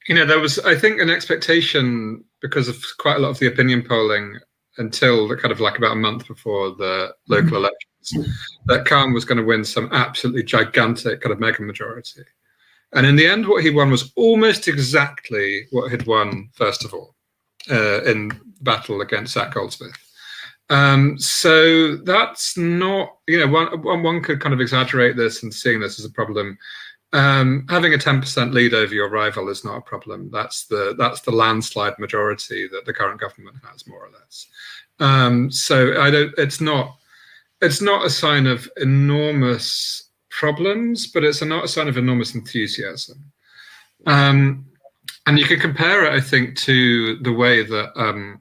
There was, I think, an expectation because of quite a lot of the opinion polling until kind of like about a month before the local elections, that Khan was going to win some absolutely gigantic kind of mega majority. And in the end, what he won was almost exactly what he'd won, first of all, in battle against Zach Goldsmith. So that's not, one could kind of exaggerate this and seeing this as a problem. Having a 10% lead over your rival is not a problem. That's the landslide majority that the current government has, more or less. So it's not a sign of enormous problems, but it's not a sign of enormous enthusiasm. And you could compare it, I think, to the way that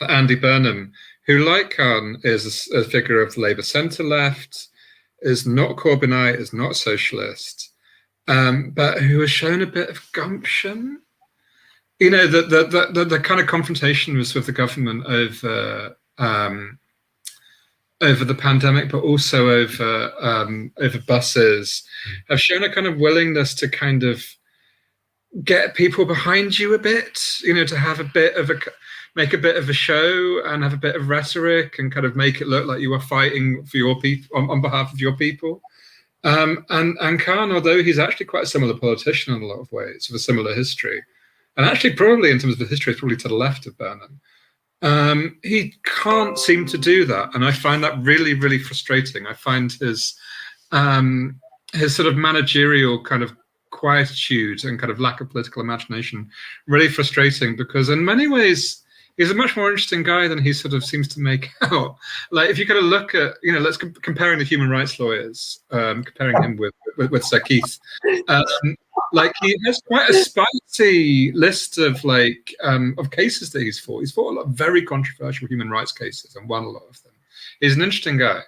Andy Burnham, who, like Khan, is a figure of the Labour centre left, is not Corbynite, is not socialist, but who has shown a bit of gumption. The kind of confrontation was with the government over the pandemic, but also over buses, have shown a kind of willingness to kind of get people behind you a bit, to have make a bit of a show and have a bit of rhetoric and kind of make it look like you are fighting for your people on behalf of your people. And Khan, although he's actually quite a similar politician in a lot of ways, with a similar history, and actually probably in terms of the history, it's probably to the left of Burnham. He can't seem to do that, and I find that really, really frustrating. I find his sort of managerial kind of quietude and kind of lack of political imagination really frustrating, because in many ways he's a much more interesting guy than he sort of seems to make out. Like, if you kind of look at, let's comparing the human rights lawyers, comparing him with Sir Keith, like, he has quite a spicy list of of cases that he's fought. He's fought a lot of very controversial human rights cases and won a lot of them. He's an interesting guy,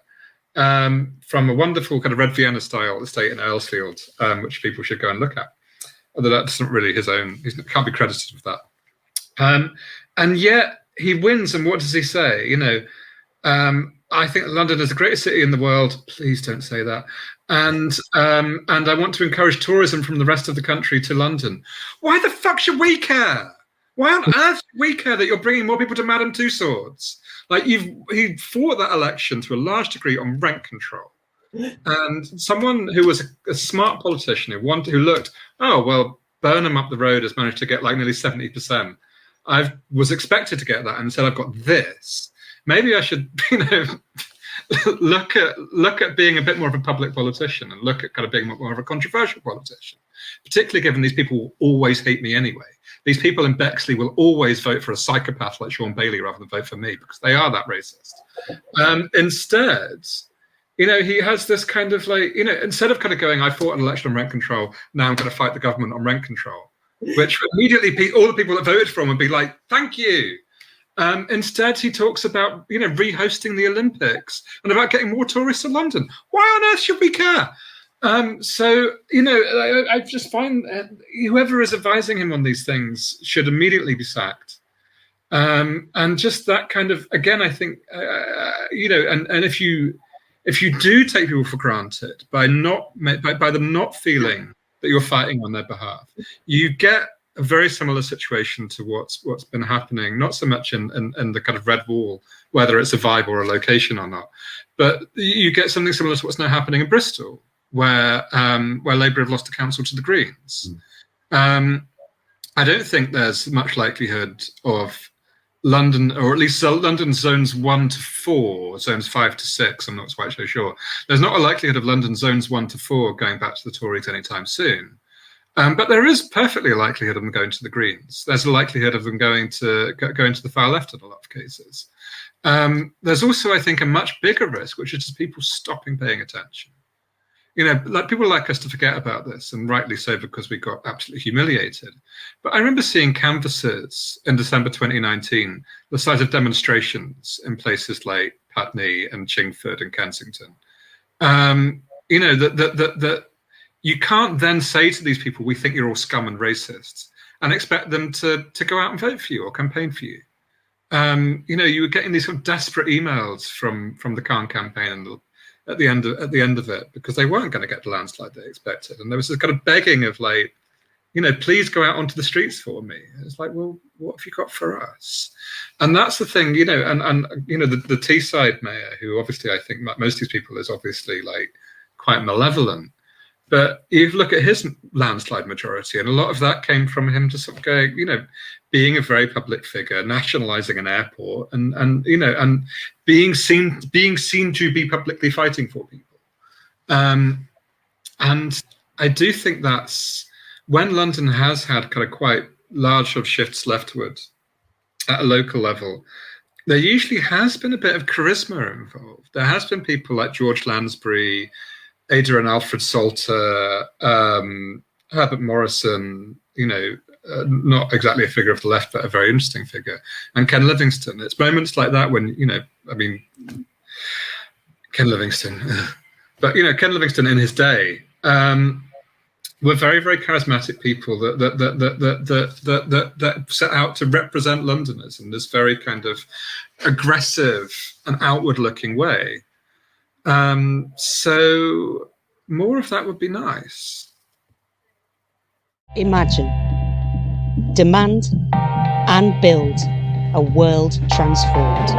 from a wonderful kind of Red Vienna style estate in Earlsfield, which people should go and look at. Although that's not really his own, he can't be credited with that. And yet he wins, and what does he say? I think London is the greatest city in the world. Please don't say that. And I want to encourage tourism from the rest of the country to London. Why the fuck should we care? Why on earth should we care that you're bringing more people to Madame Tussauds? Like, he fought that election to a large degree on rent control. And someone who was a smart politician who looked, oh, well, Burnham up the road has managed to get like nearly 70%. I was expected to get that, and said, I've got this. Maybe I should, look at being a bit more of a public politician and look at kind of being more of a controversial politician, particularly given these people will always hate me anyway. These people in Bexley will always vote for a psychopath like Sean Bailey rather than vote for me, because they are that racist. Instead, he has this kind of instead of kind of going, I fought an election on rent control, now I'm going to fight the government on rent control, which immediately all the people that voted for him would be like, thank you. Instead, he talks about, rehosting the Olympics and about getting more tourists to London. Why on earth should we care? So, I just find whoever is advising him on these things should immediately be sacked. And just that kind of, again, I think, and if you do take people for granted by them not feeling that you're fighting on their behalf, you get a very similar situation to what's been happening, not so much in the kind of Red Wall, whether it's a vibe or a location or not, but you get something similar to what's now happening in Bristol, where Labour have lost the council to the Greens. I don't think there's much likelihood of London, or at least London zones 1 to 4, zones 5 to 6, I'm not quite so sure. There's not a likelihood of London zones 1 to 4 going back to the Tories anytime soon. But there is perfectly a likelihood of them going to the Greens. There's a likelihood of them going to the far left in a lot of cases. There's also, I think, a much bigger risk, which is just people stopping paying attention. People like us to forget about this, and rightly so, because we got absolutely humiliated. But I remember seeing canvases in December 2019, the size of demonstrations in places like Putney and Chingford and Kensington. That you can't then say to these people, we think you're all scum and racists, and expect them to go out and vote for you or campaign for you. You were getting these sort of desperate emails from the Khan campaign and at the end of it, because they weren't going to get the landslide they expected, and there was this kind of begging of please go out onto the streets for me. It's like, well, what have you got for us? And that's the thing, and the Teesside mayor, who obviously I think most of these people is obviously like quite malevolent. But you look at his landslide majority, and a lot of that came from him just sort of going, being a very public figure, nationalising an airport, and being seen to be publicly fighting for people. And I do think that's when London has had kind of quite large sort of shifts leftward at a local level. There usually has been a bit of charisma involved. There has been people like George Lansbury, Ada and Alfred Salter, Herbert Morrison, not exactly a figure of the left, but a very interesting figure, and Ken Livingstone. It's moments like that when, Ken Livingstone, but, Ken Livingstone in his day, were very, very charismatic people that set out to represent Londoners in this very kind of aggressive and outward-looking way. So more of that would be nice. Imagine, demand, and build a world transformed.